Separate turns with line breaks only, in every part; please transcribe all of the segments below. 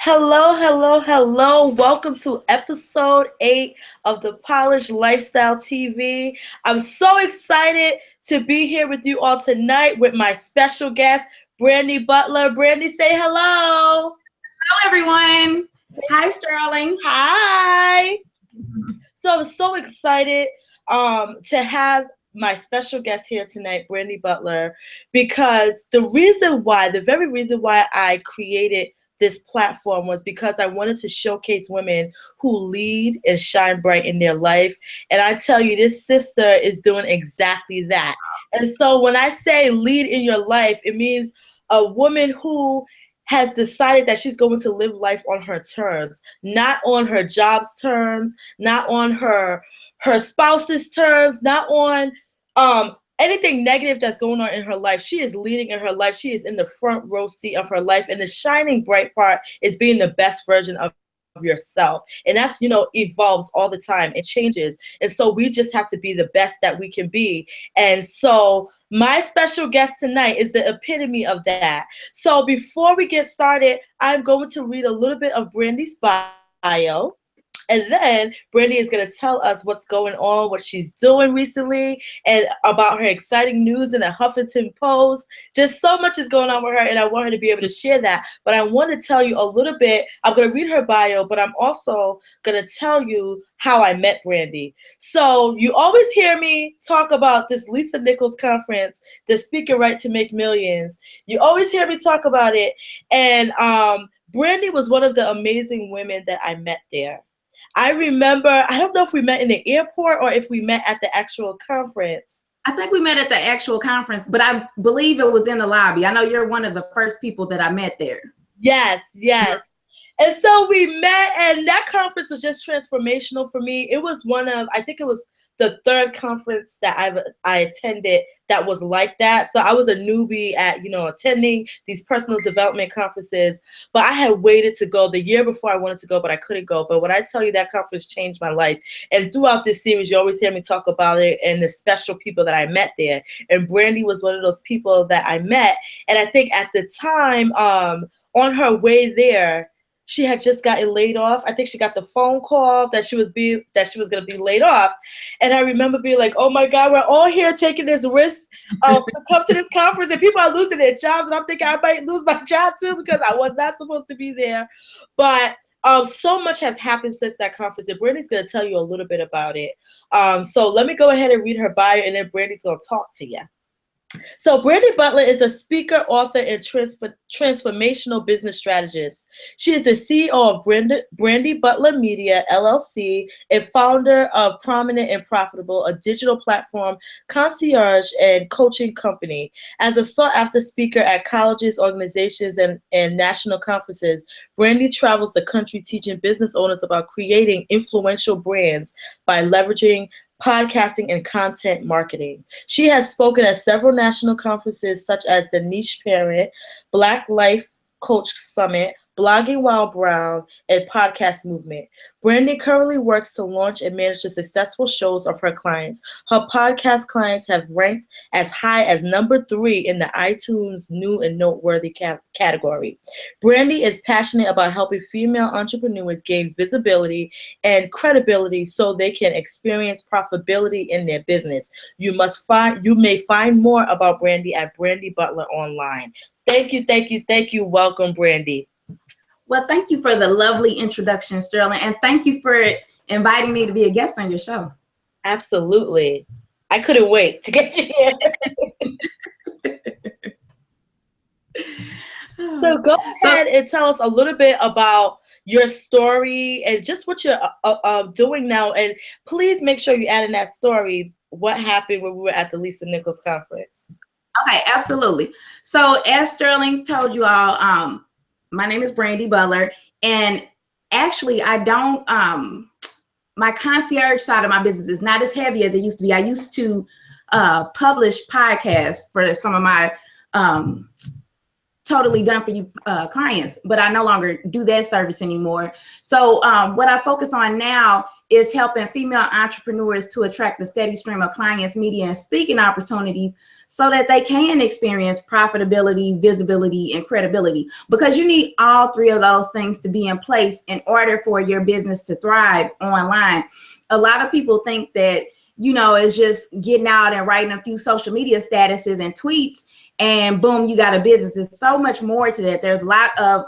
Hello, hello, hello. Welcome to episode 8 of the Polished Lifestyle TV. I'm so excited to be here with you all tonight with my special guest, Brandy Butler. Brandy, say hello.
Hello, everyone. Hi, Sterling.
Hi. So I'm so excited to have my special guest here tonight, Brandy Butler, because the very reason why I created this platform was because I wanted to showcase women who lead and shine bright in their life. And I tell you, this sister is doing exactly that. And so when I say lead in your life, it means a woman who has decided that she's going to live life on her terms, not on her job's terms, not on her spouse's terms, not on anything negative that's going on in her life. She is leading in her life. She is in the front row seat of her life. And the shining bright part is being the best version of yourself. And that's, evolves all the time. It changes. And so we just have to be the best that we can be. And so my special guest tonight is the epitome of that. So before we get started, I'm going to read a little bit of Brandy's bio. And then Brandy is going to tell us what's going on, what she's doing recently, and about her exciting news in the Huffington Post. Just so much is going on with her, and I want her to be able to share that. But I want to tell you a little bit. I'm going to read her bio, but I'm also going to tell you how I met Brandy. So you always hear me talk about this Lisa Nichols conference, the Speaker Right to Make Millions. You always hear me talk about it. And Brandy was one of the amazing women that I met there. I remember, I don't know if we met in the airport or if we met at the actual conference.
I think we met at the actual conference, but I believe it was in the lobby. I know you're one of the first people that I met there.
Yes. And so we met, and that conference was just transformational for me. It was I think it was the third conference that I attended that was like that. So I was a newbie at, attending these personal development conferences, but I had waited to go the year before I wanted to go, but I couldn't go. But when I tell you that conference changed my life, and throughout this series, you always hear me talk about it and the special people that I met there. And Brandy was one of those people that I met. And I think at the time, on her way there, she had just gotten laid off. I think she got the phone call that she was going to be laid off. And I remember being like, oh my God, we're all here taking this risk to come to this conference, and people are losing their jobs. And I'm thinking I might lose my job too because I was not supposed to be there. But so much has happened since that conference, and Brandy's going to tell you a little bit about it. So let me go ahead and read her bio, and then Brandy's going to talk to you. So Brandy Butler is a speaker, author, and transformational business strategist. She is the CEO of Brandy Butler Media, LLC, and founder of Prominent and Profitable, a digital platform, concierge, and coaching company. As a sought-after speaker at colleges, organizations, and national conferences, Brandy travels the country teaching business owners about creating influential brands by leveraging podcasting and content marketing. She has spoken at several national conferences such as the Niche Parent, Black Life Coach Summit, Blogging While Brown, and Podcast Movement. Brandy currently works to launch and manage the successful shows of her clients. Her podcast clients have ranked as high as number 3 in the iTunes New and Noteworthy category. Brandy is passionate about helping female entrepreneurs gain visibility and credibility so they can experience profitability in their business. You may find more about Brandy at Brandy Butler online. Thank you. Welcome, Brandy.
Well, thank you for the lovely introduction, Sterling, and thank you for inviting me to be a guest on your show.
Absolutely. I couldn't wait to get you here. So go ahead and tell us a little bit about your story and just what you're doing now. And please make sure you add in that story what happened when we were at the Lisa Nichols conference.
Okay, absolutely. So as Sterling told you all, my name is Brandy Butler, and actually I don't, my concierge side of my business is not as heavy as it used to be. I used to publish podcasts for some of my totally done for you clients, but I no longer do that service anymore. So what I focus on now is helping female entrepreneurs to attract a steady stream of clients, media, and speaking opportunities so that they can experience profitability, visibility, and credibility, because you need all three of those things to be in place in order for your business to thrive online. A lot of people think that, you know, it's just getting out and writing a few social media statuses and tweets and boom, you got a business. It's so much more to that. There's a lot of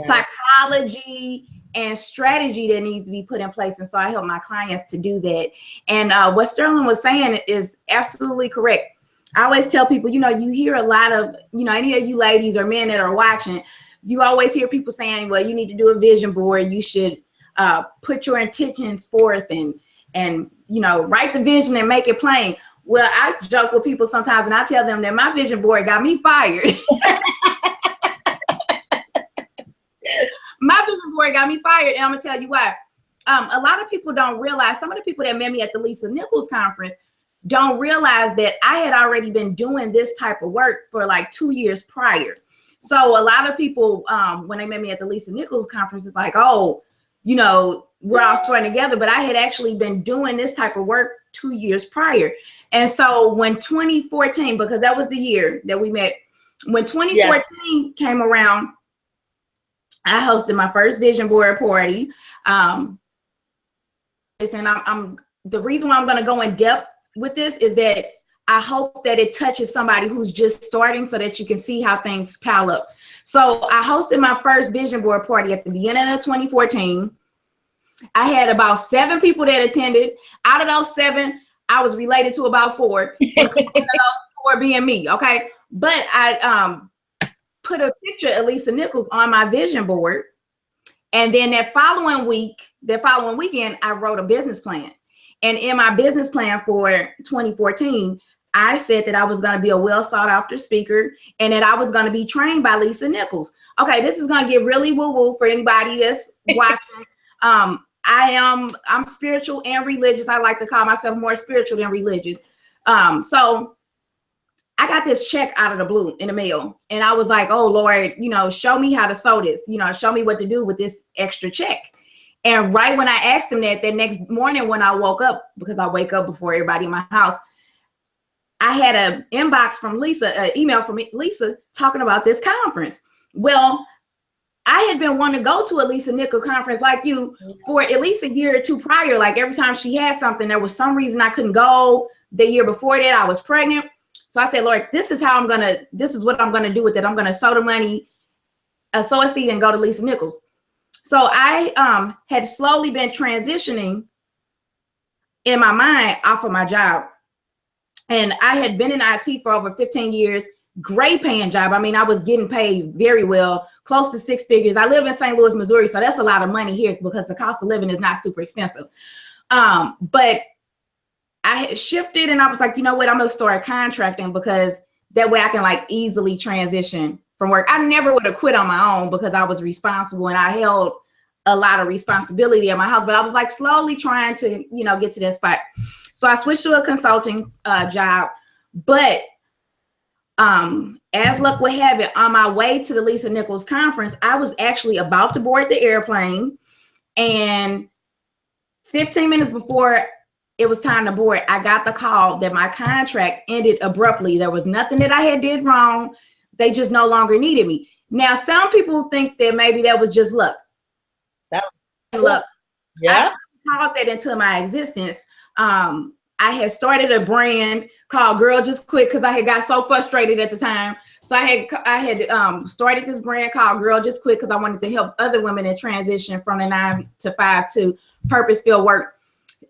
psychology and strategy that needs to be put in place. And so I help my clients to do that. And what Sterling was saying is absolutely correct. I always tell people, you know, you hear a lot of, you know, any of you ladies or men that are watching, you always hear people saying, well, you need to do a vision board. You should put your intentions forth and, you know, write the vision and make it plain. Well, I joke with people sometimes and I tell them that my vision board got me fired. My vision board got me fired. And I'm going to tell you why. A lot of people don't realize, some of the people that met me at the Lisa Nichols conference don't realize that I had already been doing this type of work for like 2 years prior. So a lot of people, when they met me at the Lisa Nichols conference, it's like, oh, you know, we're all starting together, but I had actually been doing this type of work 2 years prior. And so when 2014, because that was the year that we met, when 2014 came around, I hosted my first vision board party. And I'm the reason why I'm going to go in depth with this is that I hope that it touches somebody who's just starting so that you can see how things pile up. So I hosted my first vision board party at the beginning of 2014. I had about 7 people that attended. Out of those 7, I was related to about 4. Those 4 being me, okay? But I put a picture of Lisa Nichols on my vision board. And then that following weekend, I wrote a business plan. And in my business plan for 2014, I said that I was going to be a well sought after speaker and that I was going to be trained by Lisa Nichols. Okay, this is going to get really woo-woo for anybody that's watching. I'm spiritual and religious. I like to call myself more spiritual than religious. So I got this check out of the blue in the mail. And I was like, oh, Lord, you know, show me how to sow this, you know, show me what to do with this extra check. And right when I asked him that next morning when I woke up, because I wake up before everybody in my house, I had an inbox from Lisa, an email from Lisa talking about this conference. Well, I had been wanting to go to a Lisa Nichols conference like you for at least a year or 2 prior. Like every time she had something, there was some reason I couldn't go. The year before that, I was pregnant. So I said, Lord, this is what I'm going to do with it. I'm going to sow the money, sow a seed and go to Lisa Nichols. So I had slowly been transitioning in my mind off of my job. And I had been in IT for over 15 years, great paying job. I mean, I was getting paid very well, close to 6 figures. I live in St. Louis, Missouri, so that's a lot of money here because the cost of living is not super expensive. But I had shifted and I was like, you know what, I'm going to start contracting because that way I can like easily transition from work. I never would have quit on my own because I was responsible and I held a lot of responsibility at my house, but I was like slowly trying to, you know, get to that spot. So I switched to a consulting job, but as luck would have it, on my way to the Lisa Nichols conference, I was actually about to board the airplane, and 15 minutes before it was time to board, I got the call that my contract ended abruptly. There was nothing that I had did wrong. They just no longer needed me. Now, some people think that maybe that was just luck.
That was
luck.
Yeah.
I called that into my existence. I had started a brand called Girl Just Quit because I had got so frustrated at the time. So I had started this brand called Girl Just Quit because I wanted to help other women in transition from the 9 to 5 to purpose-filled work.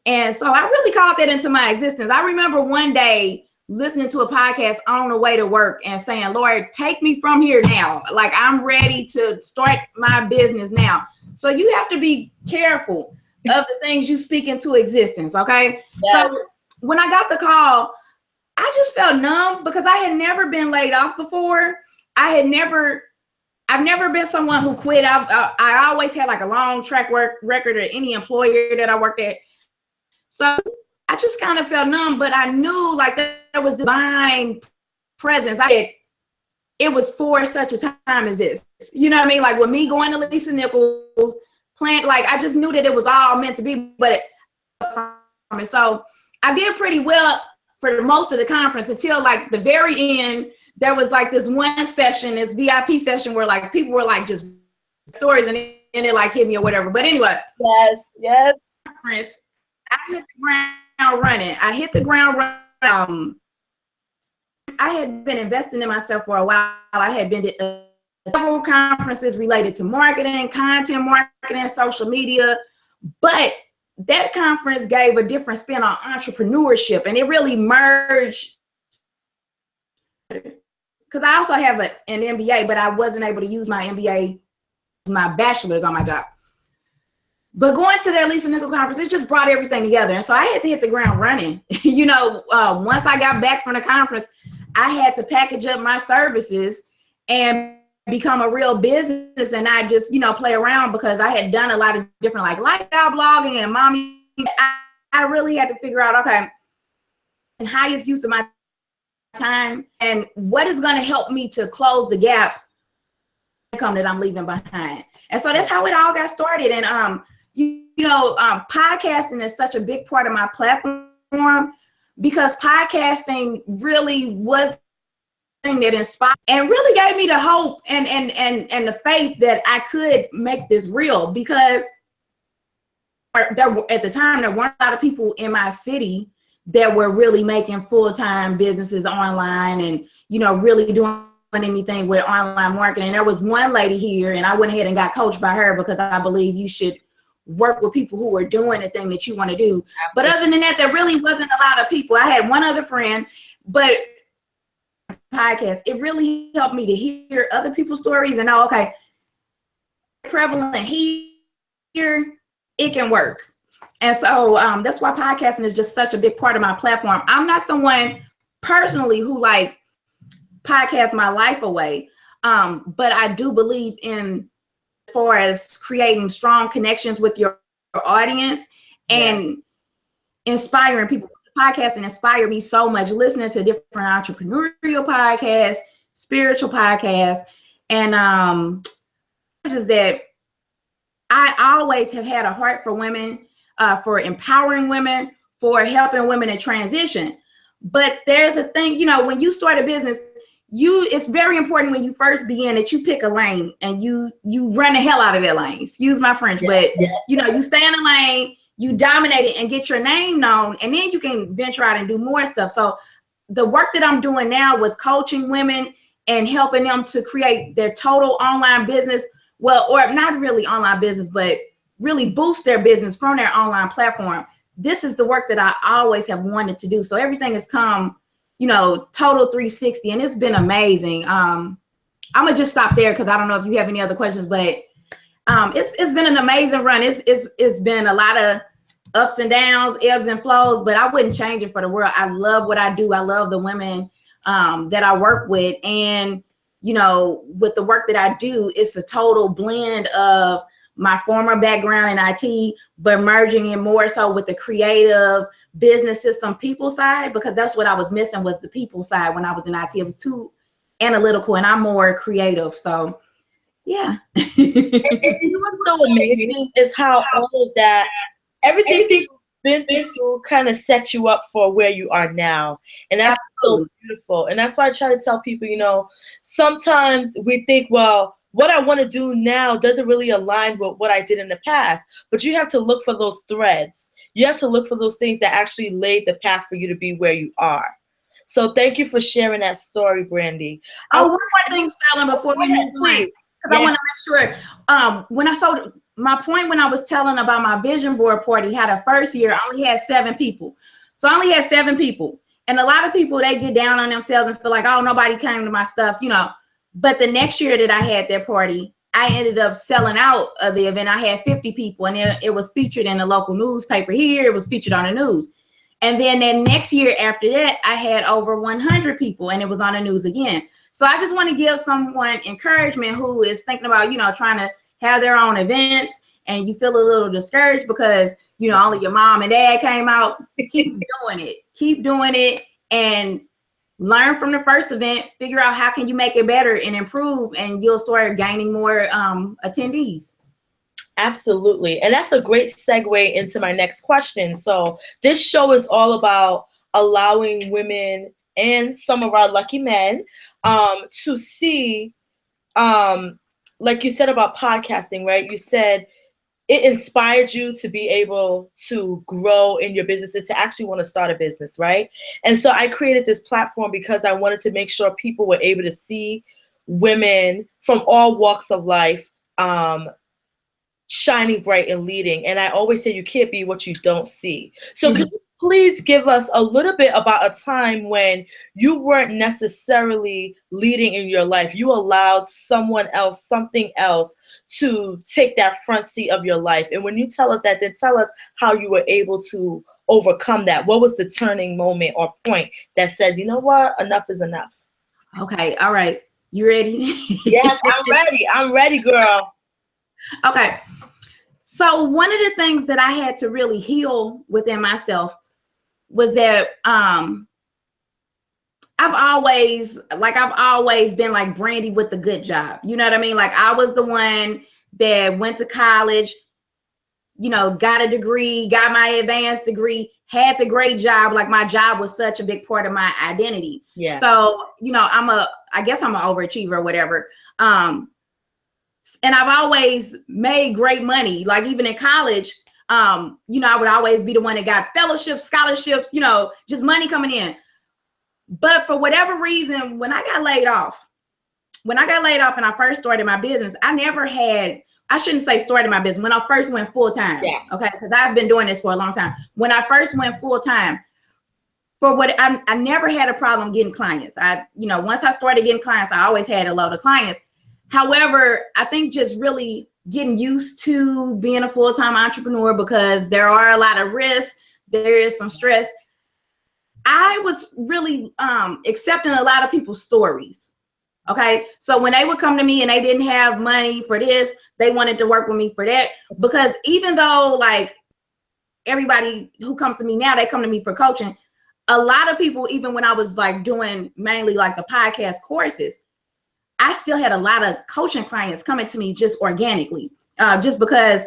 And so I really called that into my existence. I remember one day listening to a podcast on the way to work and saying, Lord, take me from here now. Like I'm ready to start my business now. So you have to be careful of the things you speak into existence. Okay. Yes. So when I got the call, I just felt numb because I had never been laid off before. I've never been someone who quit. I always had like a long track record at any employer that I worked at. So I just kind of felt numb, but I knew like there was divine presence. I said, it was for such a time as this. You know what I mean? Like with me going to Lisa Nichols, playing, like I just knew that it was all meant to be. But so I did pretty well for most of the conference until like the very end. There was like this one session, this VIP session where like people were like just stories and it like hit me or whatever. But anyway,
yes.
Conference, I hit the ground running. I hit the ground running. I had been investing in myself for a while. I had been to several conferences related to marketing, content marketing, social media, but that conference gave a different spin on entrepreneurship, and it really merged. Because I also have an MBA, but I wasn't able to use my MBA, my bachelor's on my job. But going to that Lisa Nichols conference, it just brought everything together. And so I had to hit the ground running. You know, once I got back from the conference, I had to package up my services and become a real business and not just, you know, play around, because I had done a lot of different like lifestyle blogging and mommy. I really had to figure out, okay, and highest use of my time and what is going to help me to close the gap income that I'm leaving behind. And so that's how it all got started. And podcasting is such a big part of my platform, because podcasting really was the thing that inspired and really gave me the hope and the faith that I could make this real, because at the time there weren't a lot of people in my city that were really making full-time businesses online and, you know, really doing anything with online marketing. There was one lady here, and I went ahead and got coached by her, because I believe you should work with people who are doing the thing that you want to do. But other than that, there really wasn't a lot of people. I had one other friend, but podcast, it really helped me to hear other people's stories and know, okay, prevalent here, it can work. And so that's why podcasting is just such a big part of my platform. I'm not someone personally who like podcast my life away, but I do believe in, as far as creating strong connections with your audience and inspiring people. Podcasting inspired me so much, listening to different entrepreneurial podcasts, spiritual podcasts, and is that I always have had a heart for women, for empowering women, for helping women in transition. But there's a thing, you know, when you start a business, it's very important when you first begin that you pick a lane and you run the hell out of that lane. Excuse my French, but you know, you stay in the lane, you dominate it and get your name known, and then you can venture out and do more stuff. So the work that I'm doing now with coaching women and helping them to create their total online business, well, or not really online business, but really boost their business from their online platform. This is the work that I always have wanted to do. So everything has come, you know, total 360, and it's been amazing. I'm gonna just stop there because I don't know if you have any other questions, but it's been an amazing run. It's been a lot of ups and downs, ebbs and flows, but I wouldn't change it for the world. I love what I do. I love the women that I work with, and you know, with the work that I do, it's a total blend of my former background in IT, but merging in more so with the creative business system people side, because that's what I was missing, was the people side when I was in IT. It was too analytical, and I'm more creative. So yeah.
And what's so amazing is how all of that, everything you've been through kind of set you up for where you are now. And that's so beautiful. And that's why I try to tell people, you know, sometimes we think, well, what I want to do now doesn't really align with what I did in the past. But you have to look for those threads. You have to look for those things that actually laid the path for you to be where you are. So thank you for sharing that story, Brandy.
One more thing, Sterling, before we move on, because I want to make sure, when I was telling about my vision board party, had a first year, I only had 7 people. So I only had 7 people. And a lot of people, they get down on themselves and feel like, oh, nobody came to my stuff, you know. But the next year that I had that party, I ended up selling out of the event. I had 50 people, and it was featured in the local newspaper here. It was featured on the news. And then that next year after that, I had over 100 people, and it was on the news again. So I just want to give someone encouragement who is thinking about, you know, trying to have their own events, and you feel a little discouraged because, you know, only your mom and dad came out. Keep doing it. Keep doing it. And learn from the first event, figure out how can you make it better and improve, and you'll start gaining more attendees.
Absolutely. And that's a great segue into my next question. So this show is all about allowing women and some of our lucky men to see, like you said about podcasting, right? You said it inspired you to be able to grow in your business and to actually want to start a business, right? And so I created this platform because I wanted to make sure people were able to see women from all walks of life shining bright and leading. And I always say you can't be what you don't see. So could you please give us a little bit about a time when you weren't necessarily leading in your life? You allowed someone else, something else to take that front seat of your life. And when you tell us that, then tell us how you were able to overcome that. What was the turning moment or point that said, you know what, enough is enough?
Okay. All right. You ready?
Yes, I'm ready. I'm ready, girl.
Okay. So one of the things that I had to really heal within myself was that I've always been like Brandy with the good job. You know what I mean? Like I was the one that went to college, you know, got a degree, got my advanced degree, had the great job. Like my job was such a big part of my identity.
Yeah.
So, you know, I guess I'm an overachiever or whatever. And I've always made great money. Like even in college, you know, I would always be the one that got fellowships, scholarships, you know, just money coming in. But for whatever reason, when I got laid off and I first started my business, I shouldn't say started my business, when I first went full time.
Yes.
Okay. Because I've been doing this for a long time. When I first went full time, I never had a problem getting clients. Once I started getting clients, I always had a load of clients. However, I think just really getting used to being a full-time entrepreneur, because there are a lot of risks, there is some stress. I was really accepting a lot of people's stories. Okay. So when they would come to me and they didn't have money for this, they wanted to work with me for that. Because even though like everybody who comes to me now, they come to me for coaching. A lot of people, even when I was like doing mainly like the podcast courses, I still had a lot of coaching clients coming to me just organically, just because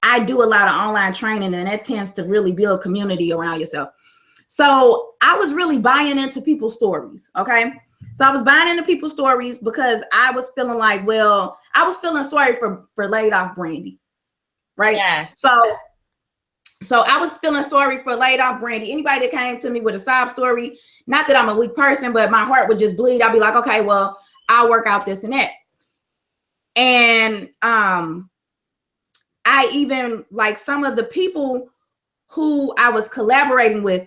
I do a lot of online training, and that tends to really build community around yourself. So I was really buying into people's stories. Okay. So I was buying into people's stories because I was feeling like, well, I was feeling sorry for laid off Brandy. Right.
Yes.
So I was feeling sorry for laid off Brandy. Anybody that came to me with a sob story, not that I'm a weak person, but my heart would just bleed. I'd be like, okay, well, I'll work out this and that. And I even like some of the people who I was collaborating with,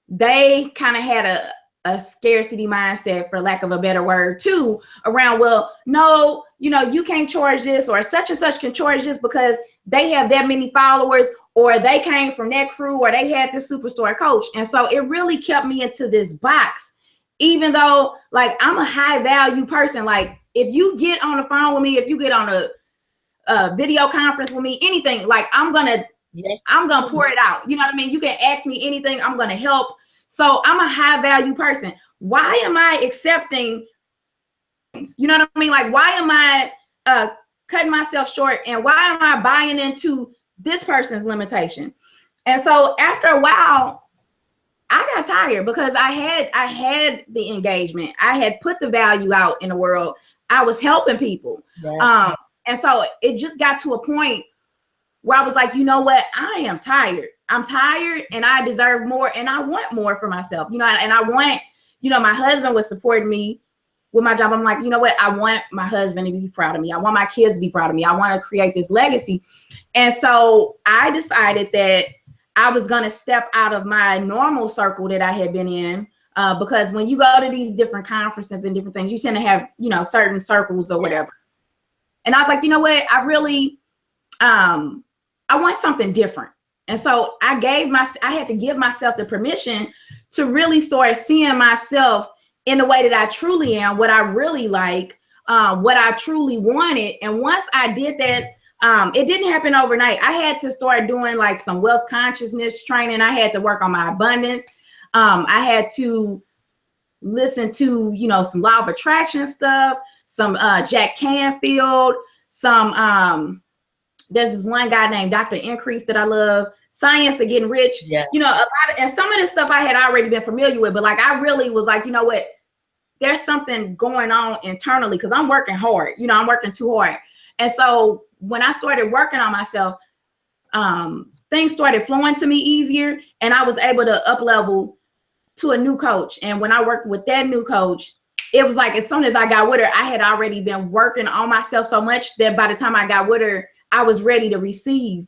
they kind of had a scarcity mindset, for lack of a better word, too, around, well, no, you know, you can't charge this, or such and such can charge this because they have that many followers, or they came from that crew, or they had this superstar coach. And so it really kept me into this box. Even though like I'm a high value person, like if you get on the phone with me, if you get on a video conference with me, anything, like I'm gonna pour it out. You know what I mean? You can ask me anything, I'm gonna help. So I'm a high value person. Why am I accepting? You know what I mean? Like why am I cutting myself short, and why am I buying into this person's limitation? And so after a while, I got tired, because I had the engagement. I had put the value out in the world. I was helping people. Yeah. And so it just got to a point where I was like, you know what? I am tired. I'm tired, and I deserve more, and I want more for myself. You know, and I want, you know, my husband was supporting me with my job. I'm like, you know what? I want my husband to be proud of me. I want my kids to be proud of me. I want to create this legacy. And so I decided that I was going to step out of my normal circle that I had been in, because when you go to these different conferences and different things, you tend to have, you know, certain circles or whatever. And I was like, you know what? I really, I want something different. And so I had to give myself the permission to really start seeing myself in the way that I truly am, what I really like, what I truly wanted. And once I did that, it didn't happen overnight. I had to start doing like some wealth consciousness training. I had to work on my abundance. I had to listen to, you know, some law of attraction stuff, some Jack Canfield, some there's this one guy named Dr. Increase that I love, Science of Getting Rich.
Yeah.
You know, a lot of, and some of this stuff I had already been familiar with, but like I really was like, you know what, there's something going on internally because I'm working hard. You know, I'm working too hard. And so when I started working on myself, things started flowing to me easier, and I was able to up level to a new coach. And when I worked with that new coach, it was like as soon as I got with her, I had already been working on myself so much that by the time I got with her, I was ready to receive,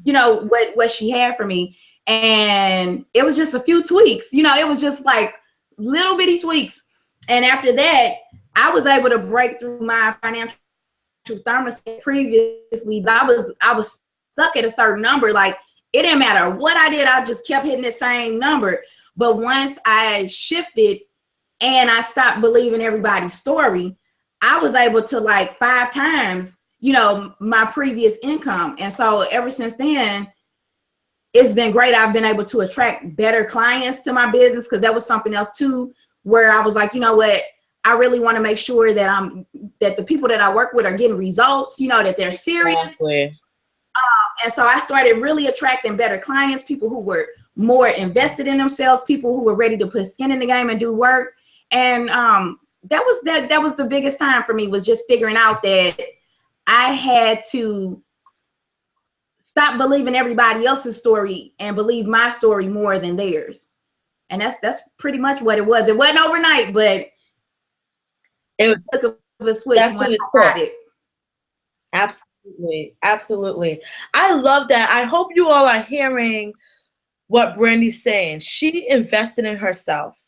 you know, what she had for me. And it was just a few tweaks, you know, it was just like little bitty tweaks. And after that, I was able to break through my financial thermostat. Previously, I was stuck at a certain number. Like it didn't matter what I did, I just kept hitting the same number. But once I shifted and I stopped believing everybody's story, I was able to like 5 times, you know, my previous income. And so ever since then, it's been great. I've been able to attract better clients to my business, because that was something else too, where I was like, you know what, I really want to make sure that that the people that I work with are getting results, you know, that they're serious.
Exactly.
And so I started really attracting better clients, people who were more invested in themselves, people who were ready to put skin in the game and do work. And that was the biggest time for me, was just figuring out that I had to stop believing everybody else's story and believe my story more than theirs. And that's pretty much what it was. It wasn't overnight, but it took a switch.
That's what it took. Absolutely. Absolutely. I love that. I hope you all are hearing what Brandy's saying. She invested in herself.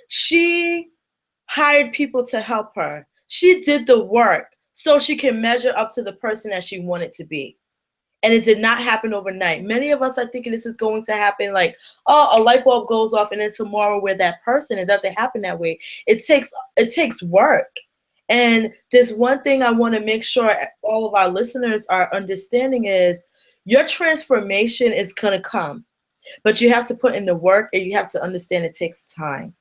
She hired people to help her. She did the work so she can measure up to the person that she wanted to be. And it did not happen overnight. Many of us are thinking this is going to happen like, oh, a light bulb goes off and then tomorrow we're that person. It doesn't happen that way. It takes work. And this one thing I want to make sure all of our listeners are understanding is your transformation is going to come, but you have to put in the work, and you have to understand it takes time.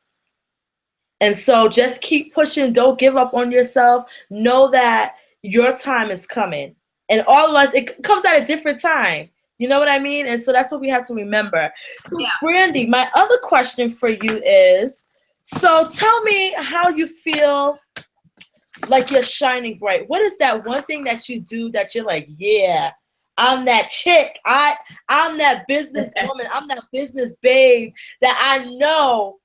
And so just keep pushing. Don't give up on yourself. Know that your time is coming. And all of us, it comes at a different time. You know what I mean? And so that's what we have to remember. So yeah. Brandy, my other question for you is, so tell me how you feel like you're shining bright. What is that one thing that you do that you're like, yeah, I'm that chick. I'm that business woman. I'm that business babe that I know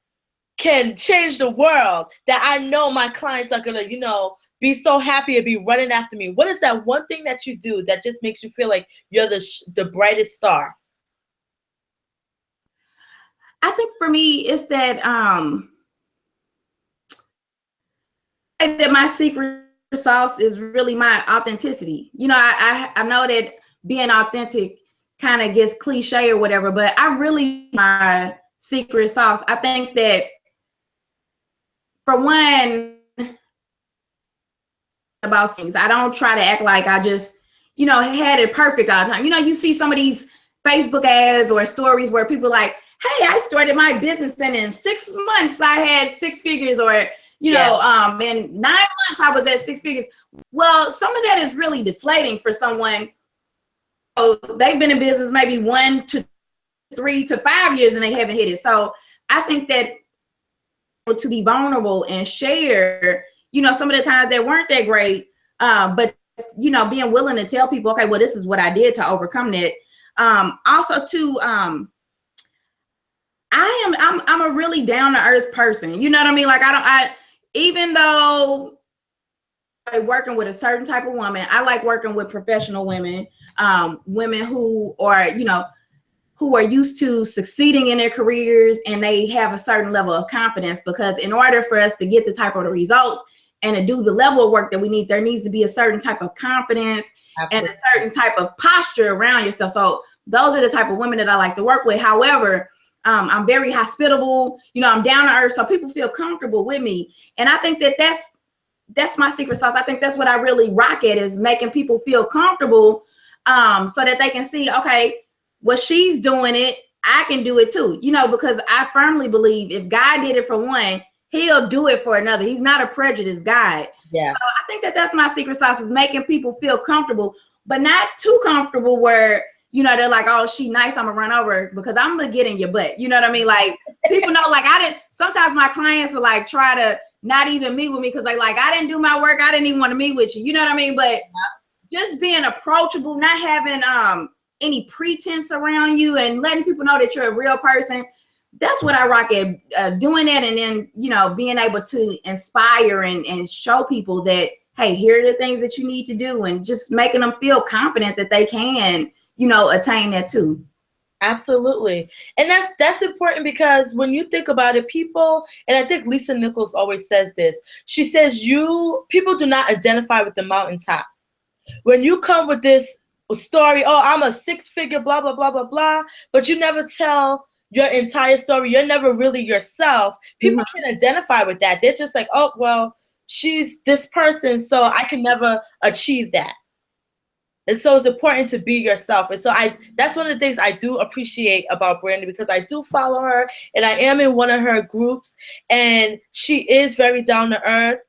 can change the world, that I know my clients are going to, you know, be so happy and be running after me. What is that one thing that you do that just makes you feel like you're the brightest star?
I think for me, it's that that my secret sauce is really my authenticity. You know, I know that being authentic kind of gets cliche or whatever, but I really, my secret sauce. I think that for one, about things, I don't try to act like I just, you know, had it perfect all the time. You know, you see some of these Facebook ads or stories where people are like, hey, I started my business and in 6 months I had 6 figures, or you know, in 9 months I was at 6 figures. Well, some of that is really deflating for someone. Oh, they've been in business maybe 1 to 3 to 5 years and they haven't hit it. So I think that to be vulnerable and share, you know, some of the times that weren't that great, but you know, being willing to tell people, okay, well, this is what I did to overcome that. Also, too, I'm a really down to earth person. You know what I mean? Like even though I'm working with a certain type of woman, I like working with professional women, women who are, you know, who are used to succeeding in their careers, and they have a certain level of confidence, because in order for us to get the type of the results and to do the level of work that we need, there needs to be a certain type of confidence. Absolutely. And a certain type of posture around yourself. So those are the type of women that I like to work with. However, I'm very hospitable, you know, I'm down to earth, so people feel comfortable with me. And I think that that's my secret sauce. I think that's what I really rock at, is making people feel comfortable, so that they can see, okay, well, she's doing it, I can do it too, you know, because I firmly believe if God did it for one, he'll do it for another. He's not a prejudiced guy.
Yes.
So I think that that's my secret sauce, is making people feel comfortable, but not too comfortable where, you know, they're like, oh, she nice, I'm gonna run over her, because I'm gonna get in your butt. You know what I mean? Like, people know, like, sometimes my clients are like, try to not even meet with me because they like, I didn't do my work. I didn't even want to meet with you. You know what I mean? But just being approachable, not having any pretense around you, and letting people know that you're a real person. That's what I rock at, doing that. And then, you know, being able to inspire and show people that, hey, here are the things that you need to do, and just making them feel confident that they can, you know, attain that too.
Absolutely. And that's important, because when you think about it, people, and I think Lisa Nichols always says this, she says, people do not identify with the mountaintop. When you come with this story, oh, I'm a 6-figure, blah, blah, blah, blah, blah, but you never tell your entire story, you're never really yourself, people can identify with that. They're just like, oh, well, she's this person, so I can never achieve that. And so it's important to be yourself. And so that's one of the things I do appreciate about Brandy, because I do follow her and I am in one of her groups, and she is very down to earth.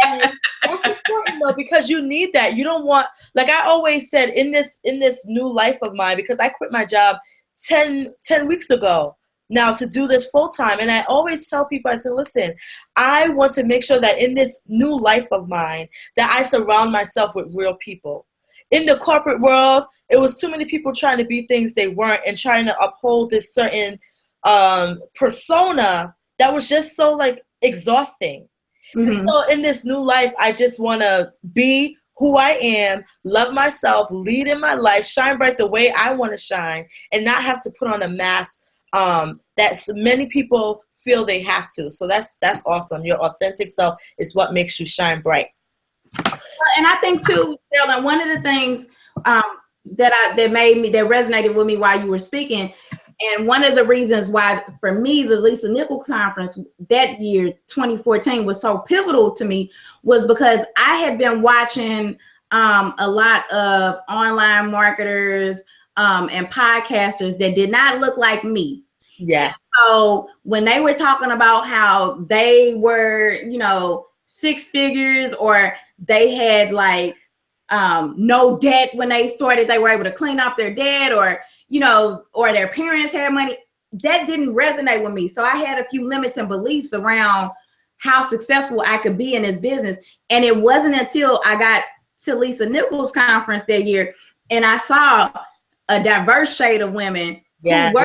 And that's important though, because you need that. You don't want, like I always said, in this new life of mine, because I quit my job 10 weeks ago now to do this full time. And I always tell people, I said, listen, I want to make sure that in this new life of mine, that I surround myself with real people. In the corporate world, it was too many people trying to be things they weren't, and trying to uphold this certain persona that was just so like exhausting. So in this new life, I just want to be who I am, love myself, lead in my life, shine bright the way I want to shine, and not have to put on a mask that many people feel they have to. So that's awesome. Your authentic self is what makes you shine bright.
And I think too, Carolyn, one of the things that resonated with me while you were speaking, and one of the reasons why, for me, the Lisa Nichols conference that year, 2014, was so pivotal to me, was because I had been watching a lot of online marketers and podcasters that did not look like me.
Yes.
So when they were talking about how they were, you know, 6 figures, or they had like no debt when they started, they were able to clean off their debt, or, you know, or their parents had money, that didn't resonate with me. So I had a few limiting beliefs around how successful I could be in this business. And it wasn't until I got to Lisa Nichols conference that year, and I saw a diverse shade of women who were,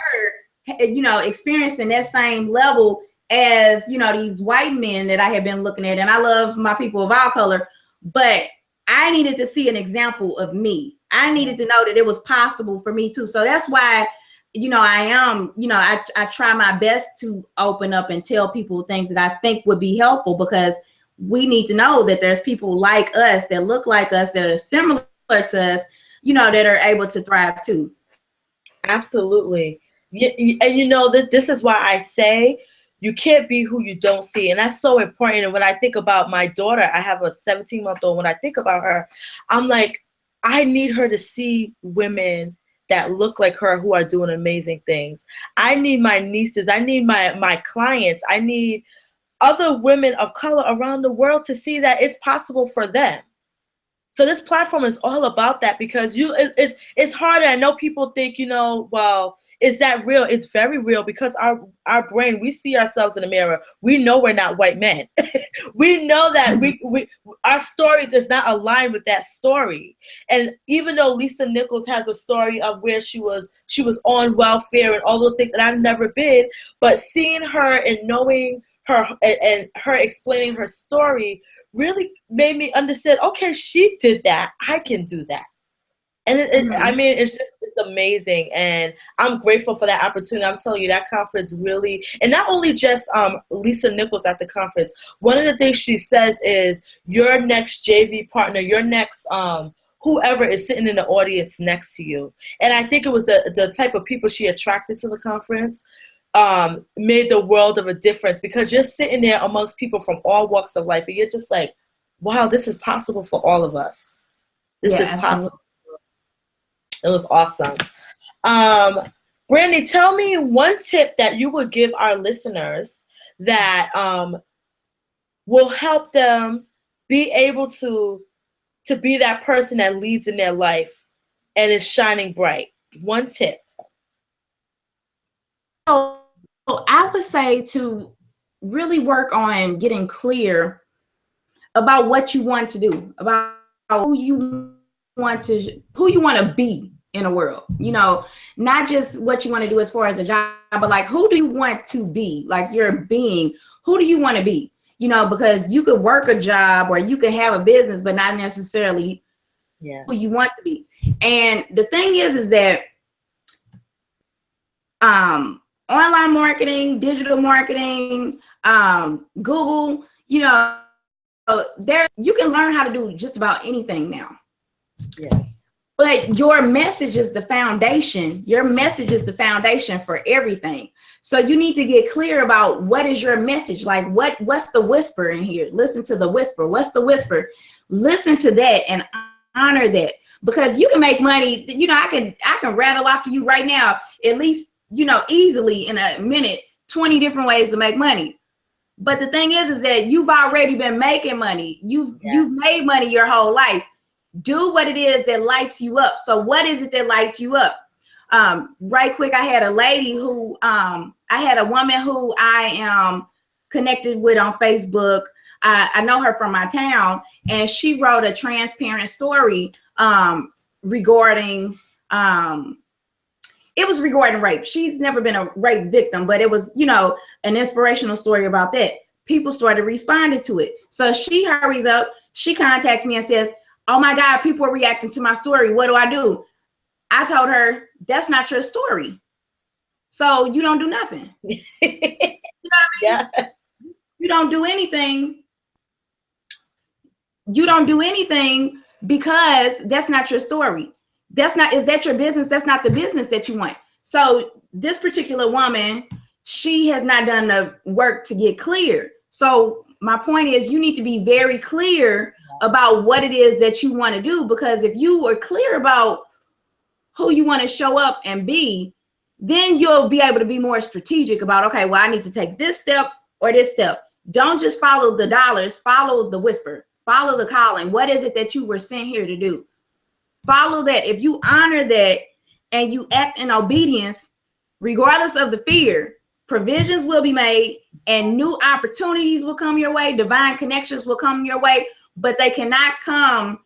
you know, experiencing that same level as, you know, these white men that I had been looking at. And I love my people of all color, but I needed to see an example of me. I needed to know that it was possible for me too. So that's why, you know, I try my best to open up and tell people things that I think would be helpful, because we need to know that there's people like us, that look like us, that are similar to us, you know, that are able to thrive too.
Absolutely. And you know, that this is why I say you can't be who you don't see. And that's so important. And when I think about my daughter, I have a 17-month-old. When I think about her, I'm like, I need her to see women that look like her who are doing amazing things. I need my nieces, I need my clients, I need other women of color around the world to see that it's possible for them. So this platform is all about that, because it's hard. And I know people think, you know, well, is that real? It's very real, because our brain, we see ourselves in the mirror. We know we're not white men. We know that our story does not align with that story. And even though Lisa Nichols has a story of where she was on welfare and all those things, and I've never been, but seeing her and knowing her and her explaining her story really made me understand, okay, she did that, I can do that. And I mean, it's amazing, and I'm grateful for that opportunity. I'm telling you, that conference really, and not only just Lisa Nichols at the conference, one of the things she says is your next JV partner, your next whoever is sitting in the audience next to you. And I think it was the type of people she attracted to the conference made the world of a difference, because you're sitting there amongst people from all walks of life, and you're just like, wow, this is possible for all of us. This is possible. It was awesome. Brandy, tell me one tip that you would give our listeners that will help them be able to be that person that leads in their life and is shining bright. One tip.
So I would say to really work on getting clear about what you want to do, about who you want to be in a world. You know, not just what you want to do as far as a job, but like who do you want to be? Like your being, who do you want to be? You know, because you could work a job or you could have a business, but not necessarily who you want to be. And the thing is that online marketing, digital marketing, Google, you know, there you can learn how to do just about anything now.
Yes.
But your message is the foundation. Your message is the foundation for everything. So you need to get clear about what is your message. Like what's the whisper in here? Listen to the whisper. What's the whisper? Listen to that and honor that, because you can make money. You know, I can rattle off to you right now, at least, you know, easily in a minute, 20 different ways to make money. But the thing is that you've already been making money. You've made money your whole life. Do what it is that lights you up. So what is it that lights you up? Right quick, I had a lady who, I had a woman who I am connected with on Facebook. I know her from my town, and she wrote a transparent story regarding, it was regarding rape. She's never been a rape victim, but it was, you know, an inspirational story about that. People started responding to it. So she hurries up. She contacts me and says, oh my God, people are reacting to my story. What do? I told her, that's not your story. So you don't do nothing. You know what I mean? Yeah. You don't do anything. You don't do anything because that's not your story. Is that your business? That's not the business that you want. So this particular woman, she has not done the work to get clear. So my point is, you need to be very clear about what it is that you want to do, because if you are clear about who you want to show up and be, then you'll be able to be more strategic about, okay, well, I need to take this step or this step. Don't just follow the dollars, follow the whisper, follow the calling. What is it that you were sent here to do? Follow that. If you honor that and you act in obedience, regardless of the fear, provisions will be made and new opportunities will come your way. Divine connections will come your way, but they cannot come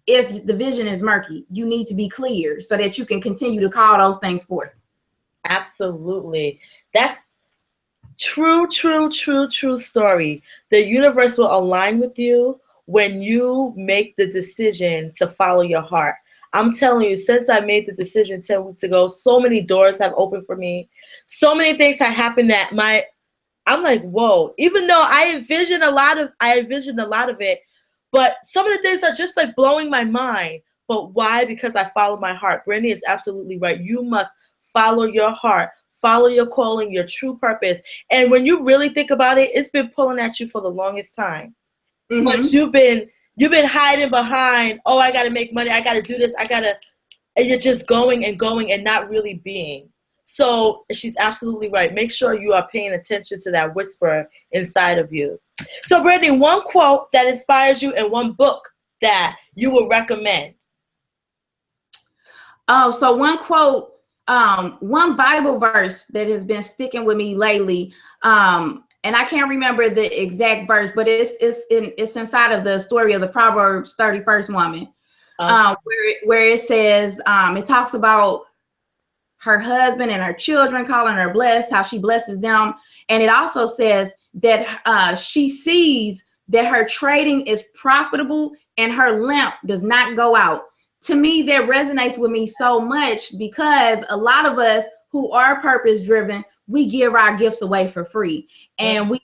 if the vision is murky. You need to be clear so that you can continue to call those things forth.
Absolutely. That's true story. The universe will align with you when you make the decision to follow your heart. I'm telling you, since I made the decision 10 weeks ago, so many doors have opened for me. So many things have happened that I'm like, whoa, even though I envisioned a lot of it, but some of the things are just like blowing my mind. But why? Because I follow my heart. Brandy is absolutely right. You must follow your heart, follow your calling, your true purpose. And when you really think about it, it's been pulling at you for the longest time. Mm-hmm. But you've been hiding behind, oh, I gotta make money, I gotta do this, and you're just going and not really being. So she's absolutely right. Make sure you are paying attention to that whisper inside of you. So Brandy, one quote that inspires you and one book that you would recommend.
Oh, so one quote, one Bible verse that has been sticking with me lately. And I can't remember the exact verse, but it's inside of the story of the Proverbs 31st woman, where it says, it talks about her husband and her children, calling her blessed, how she blesses them. And it also says that she sees that her trading is profitable and her lamp does not go out. To me, that resonates with me so much, because a lot of us who are purpose driven, we give our gifts away for free. And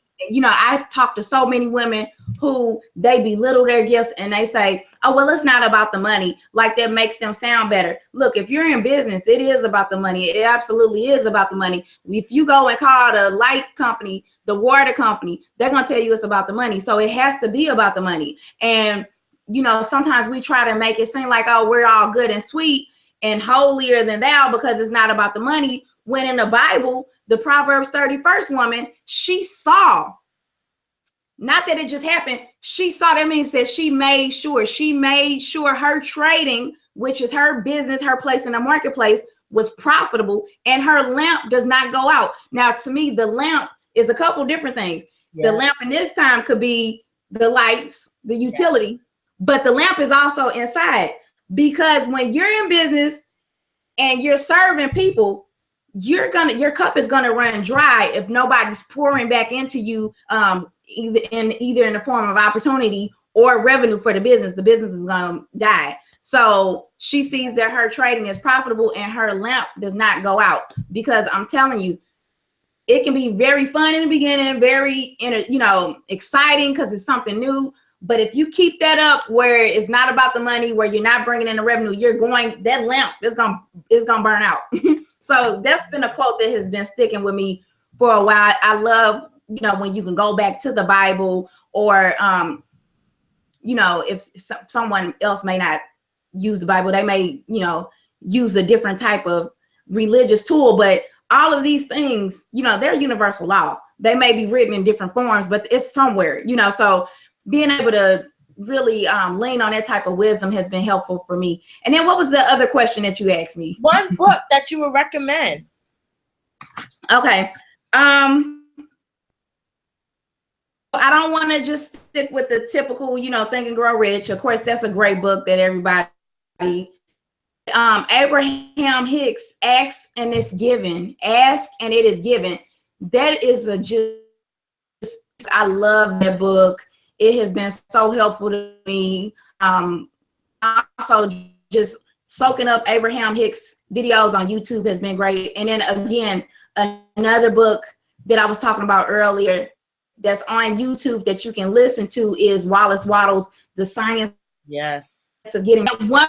I talk to so many women who they belittle their gifts and they say, oh, well, it's not about the money. Like that makes them sound better. Look, if you're in business, it is about the money. It absolutely is about the money. If you go and call the light company, the water company, they're going to tell you it's about the money. So it has to be about the money. And, sometimes we try to make it seem like, oh, we're all good and sweet. and holier than thou because it's not about the money. When in the Bible, the Proverbs 31st woman, she saw, not that it just happened, she saw. That means that she made sure her trading, which is her business, her place in the marketplace, was profitable, and her lamp does not go out. Now, to me, the lamp is a couple different things. Yeah. The lamp in this time could be the lights, the utilities, but the lamp is also inside, because when you're in business and you're serving people, your cup is gonna run dry if nobody's pouring back into you, either in the form of opportunity or revenue for the business. The business is gonna die. So she sees that her trading is profitable and her lamp does not go out, because I'm telling you, it can be very fun in the beginning, very exciting because it's something new. But if you keep that up where it's not about the money, where you're not bringing in the revenue, that lamp is gonna burn out. So that's been a quote that has been sticking with me for a while. I love, when you can go back to the Bible, or if someone else may not use the Bible, they may, use a different type of religious tool, but all of these things, they're universal law. They may be written in different forms, but it's somewhere, so being able to really lean on that type of wisdom has been helpful for me. And then what was the other question that you asked me?
One book that you would recommend.
Okay. I don't want to just stick with the typical, Think and Grow Rich. Of course, that's a great book that everybody, Abraham Hicks, Ask and It's Given. Ask and It Is Given. That is I love that book. It has been so helpful to me. Also, just soaking up Abraham Hicks videos on YouTube has been great. And then again, another book that I was talking about earlier that's on YouTube that you can listen to is Wallace Wattles' The Science of Getting. One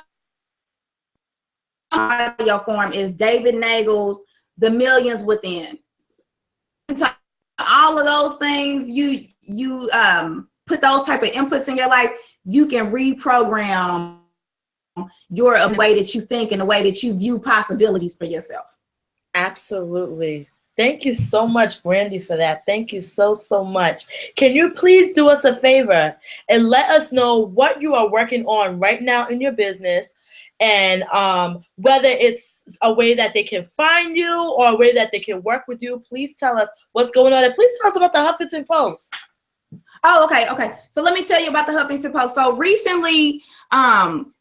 audio form is David Nagel's The Millions Within. So all of those things, you put those type of inputs in your life, you can reprogram your way that you think and the way that you view possibilities for yourself.
Absolutely. Thank you so much, Brandy, for that. Thank you so, so much. Can you please do us a favor and let us know what you are working on right now in your business, and whether it's a way that they can find you or a way that they can work with you? Please tell us what's going on, and please tell us about the Huffington Post.
Oh, okay. So let me tell you about the Huffington Post. So recently,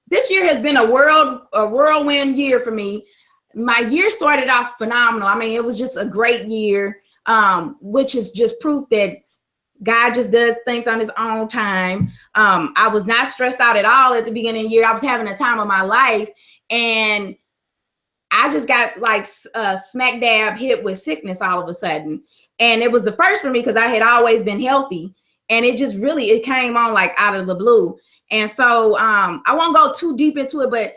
this year has been a whirlwind year for me. My year started off phenomenal. I mean, it was just a great year, which is just proof that God just does things on his own time. I was not stressed out at all at the beginning of the year. I was having a time of my life, and I just got like smack dab hit with sickness all of a sudden. And it was the first for me because I had always been healthy, and it came on like out of the blue. And so I won't go too deep into it, but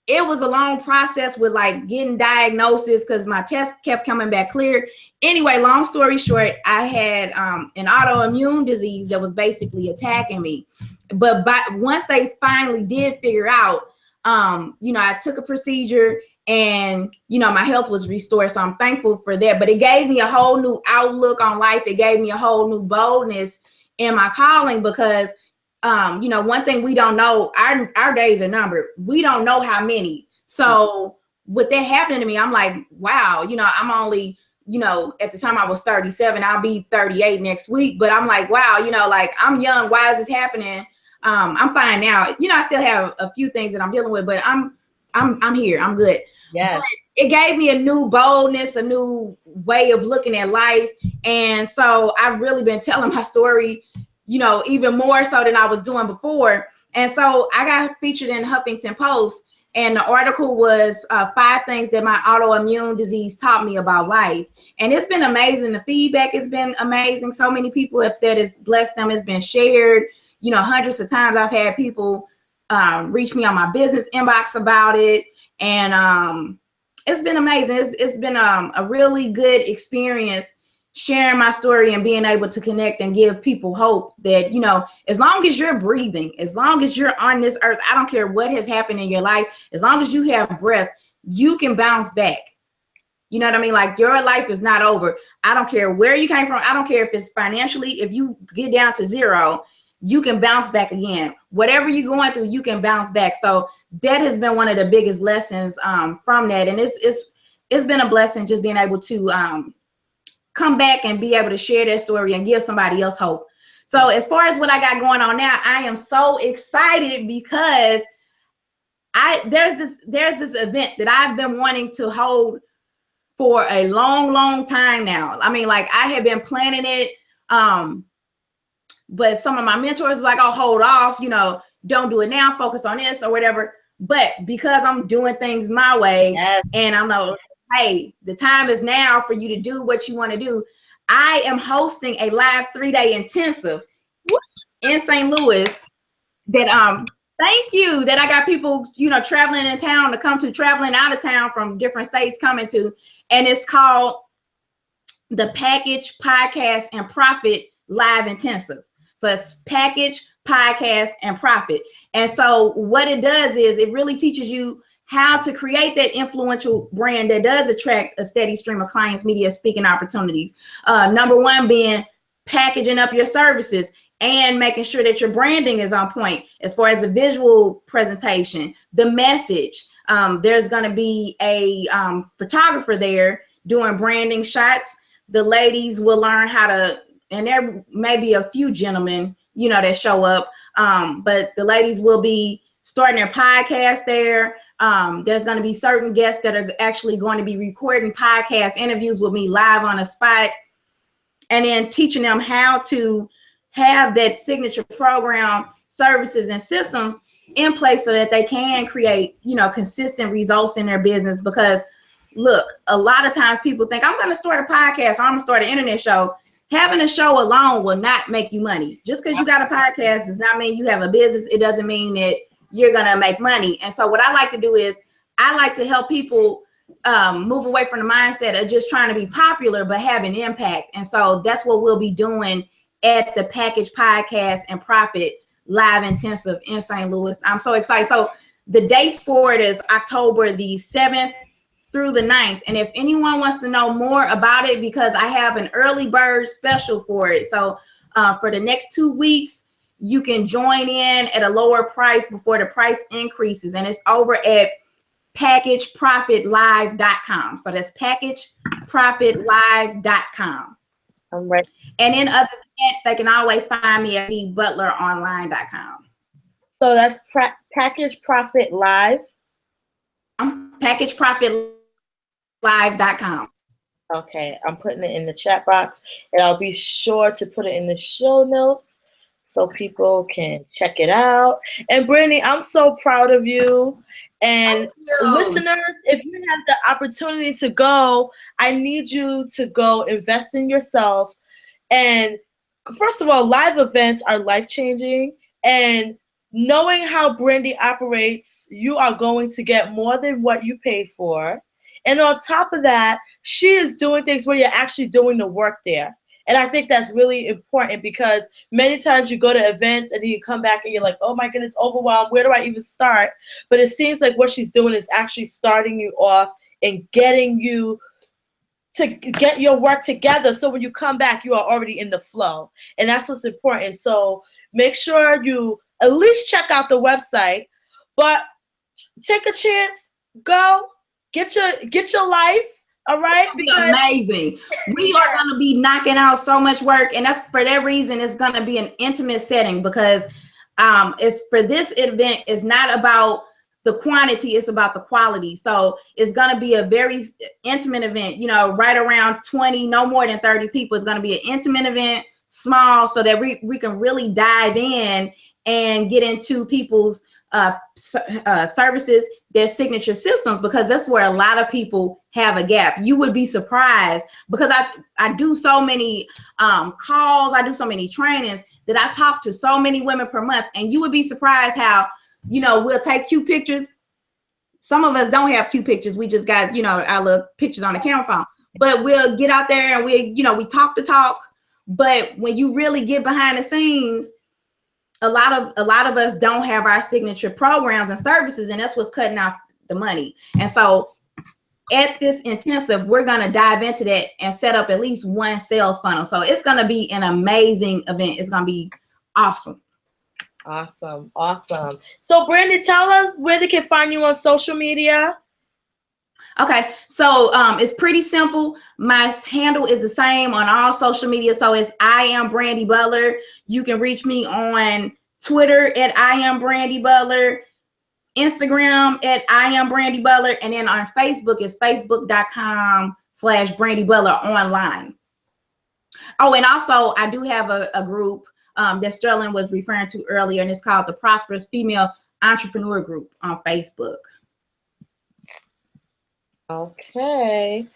it was a long process with like getting diagnosis because my test kept coming back clear. Anyway, long story short, I had an autoimmune disease that was basically attacking me. But once they finally did figure out, I took a procedure, and, my health was restored. So I'm thankful for that. But it gave me a whole new outlook on life. It gave me a whole new boldness in my calling, because one thing we don't know, our days are numbered. We don't know how many. So with that happening to me, I'm like, wow, I'm only, at the time I was 37, I'll be 38 next week. But I'm like, wow, like I'm young. Why is this happening? I'm fine now. I still have a few things that I'm dealing with, but I'm here. I'm good.
Yes.
But it gave me a new boldness, a new way of looking at life. And so I've really been telling my story, even more so than I was doing before. And so I got featured in Huffington Post, and the article was 5 things that my autoimmune disease taught me about life. And it's been amazing. The feedback has been amazing. So many people have said it's blessed them. It's been shared, hundreds of times. I've had people reach me on my business inbox about it. And it's been amazing. It's been a really good experience sharing my story and being able to connect and give people hope that, you know, as long as you're breathing, as long as you're on this earth, I don't care what has happened in your life, as long as you have breath, you can bounce back. You know what I mean? Like, your life is not over. I don't care where you came from. I don't care if it's financially, if you get down to zero, you can bounce back again. Whatever you're going through, you can bounce back. So that has been one of the biggest lessons from that. And it's been a blessing just being able to come back and be able to share that story and give somebody else hope. So as far as what I got going on now, I am so excited because there's this event that I've been wanting to hold for a long time now. I mean, like, I have been planning it, but some of my mentors was like, oh, hold off, you know, don't do it now, focus on this or whatever. But because I'm doing things my way, yes, and I'm like, hey, the time is now for you to do what you want to do, I am hosting a live 3-day intensive in St. Louis that thank you, that I got people, you know, traveling in town to come to, traveling out of town from different states coming to, and it's called the Package, Podcast, and Profit Live Intensive. So it's Package, Podcast, and Profit. And so what it does is it really teaches you how to create that influential brand that does attract a steady stream of clients, media, speaking opportunities. Number one being packaging up your services and making sure that your branding is on point as far as the visual presentation, the message. There's going to be a photographer there doing branding shots. The ladies will learn how to, and there may be a few gentlemen, you know, that show up, but the ladies will be starting their podcast there. There's going to be certain guests that are actually going to be recording podcast interviews with me live on a spot, and then teaching them how to have that signature program, services, and systems in place so that they can create, you know, consistent results in their business. Because look, a lot of times people think, I'm going to start a podcast or I'm going to start an internet show. Having a show alone will not make you money. Just because you got a podcast does not mean you have a business. It doesn't mean that you're going to make money. And so what I like to do is I like to help people move away from the mindset of just trying to be popular, but have an impact. And so that's what we'll be doing at the Package, Podcast, and Profit Live Intensive in St. Louis. I'm so excited. So the dates for it is October the 7th through the 9th. And if anyone wants to know more about it, because I have an early bird special for it. So for the next 2 weeks, you can join in at a lower price before the price increases. And it's over at packageprofitlive.com. So that's packageprofitlive.com.
I'm right.
And then other than that, they can always find me at butleronline.com.
So that's Package Profit Live.
Packageprofitlive.com.
Okay, I'm putting it in the chat box, and I'll be sure to put it in the show notes so people can check it out. And Brandy, I'm so proud of you. And listeners, if you have the opportunity to go, I need you to go invest in yourself. And first of all, live events are life-changing. And knowing how Brandy operates, you are going to get more than what you paid for. And on top of that, she is doing things where you're actually doing the work there. And I think that's really important, because many times you go to events and then you come back and you're like, oh my goodness, overwhelmed. Where do I even start? But it seems like what she's doing is actually starting you off and getting you to get your work together. So when you come back, you are already in the flow. And that's what's important. So make sure you at least check out the website, but take a chance, go, get your life. All right,
because amazing. We are going to be knocking out so much work, and that's for that reason. It's going to be an intimate setting, because it's for this event. It's not about the quantity; it's about the quality. So it's going to be a very intimate event. You know, right around 20, no more than 30 people. It's going to be an intimate event, small, so that we can really dive in and get into people's services, their signature systems, because that's where a lot of people have a gap. You would be surprised, because I do so many calls, I do so many trainings that I talk to so many women per month, and you would be surprised how, you know, we'll take cute pictures. Some of us don't have cute pictures. We just got, you know, our little pictures on the camera phone. but we'll get out there and we talk the talk. But when you really get behind the scenes, a lot of us don't have our signature programs and services, and that's what's cutting off the money. And so at this intensive, we're going to dive into that and set up at least one sales funnel. So it's going to be an amazing event. It's going to be awesome.
Awesome. So Brandy, tell us where they can find you on social media.
Okay, so it's pretty simple. My handle is the same on all social media. So it's I am Brandy Butler. You can reach me on Twitter at I am Brandy Butler, Instagram at I am Brandy Butler, and then on Facebook it's facebook.com/Brandy Butler online. Oh, and also I do have a group that Sterling was referring to earlier, and it's called the Prosperous Female Entrepreneur Group on Facebook.
Okay,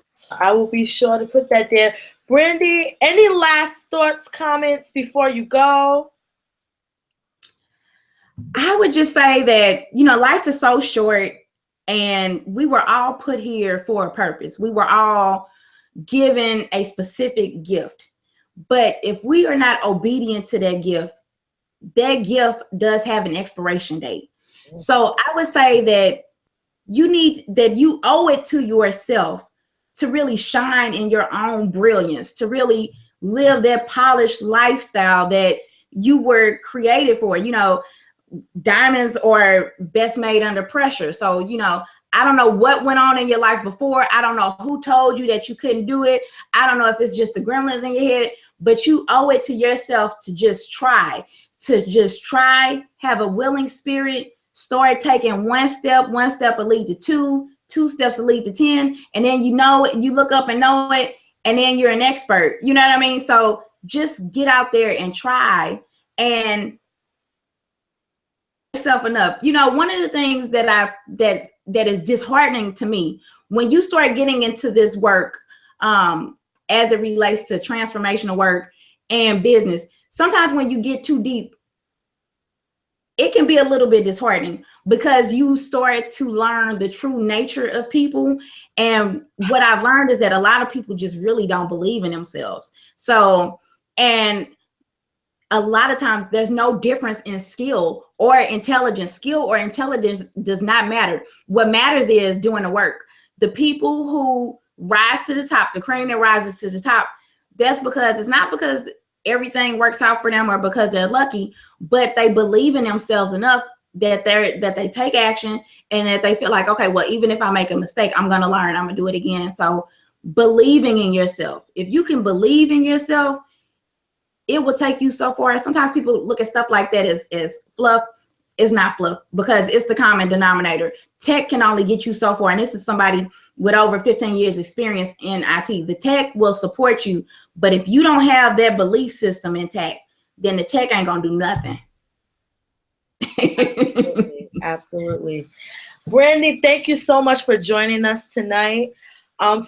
so I will be sure to put that there. Brandy, any last thoughts, comments before you go?
I would just say that, life is so short, and we were all put here for a purpose. We were all given a specific gift. But if we are not obedient to that gift does have an expiration date. So I would say that you owe it to yourself to really shine in your own brilliance, to really live that polished lifestyle that you were created for. Diamonds are best made under pressure. So, I don't know what went on in your life before. I don't know who told you that you couldn't do it. I don't know if it's just the gremlins in your head, but you owe it to yourself to just try, have a willing spirit. Start taking one step will lead to two steps will lead to 10. And then you look up and know it, and then you're an expert. You know what I mean? So just get out there and try and yourself enough. One of the things that is disheartening to me when you start getting into this work, as it relates to transformational work and business, sometimes when you get too deep, it can be a little bit disheartening because you start to learn the true nature of people. And what I've learned is that a lot of people just really don't believe in themselves. So, and a lot of times there's no difference in skill or intelligence. Skill or intelligence does not matter. What matters is doing the work. The people who rise to the top, the cream that rises to the top, it's not because everything works out for them or because they're lucky, but they believe in themselves enough that they take action, and that they feel like, okay, well, even if I make a mistake, I'm going to learn, I'm going to do it again. So believing in yourself, if you can believe in yourself, it will take you so far. Sometimes people look at stuff like that as fluff. It's not fluff because it's the common denominator. Tech can only get you so far. And this is somebody with over 15 years experience in IT. The tech will support you, but if you don't have that belief system intact, then the tech ain't gonna do nothing.
Absolutely. Brandy, thank you so much for joining us tonight.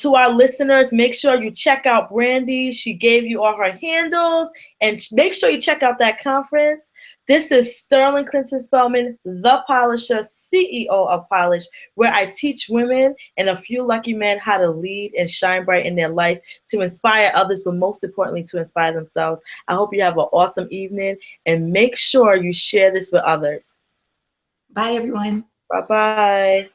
To our listeners, make sure you check out Brandy. She gave you all her handles, and make sure you check out that conference. This is Sterling Clinton Spellman, the Polisher, CEO of Polish, where I teach women and a few lucky men how to lead and shine bright in their life to inspire others, but most importantly, to inspire themselves. I hope you have an awesome evening, and make sure you share this with others.
Bye, everyone.
Bye-bye.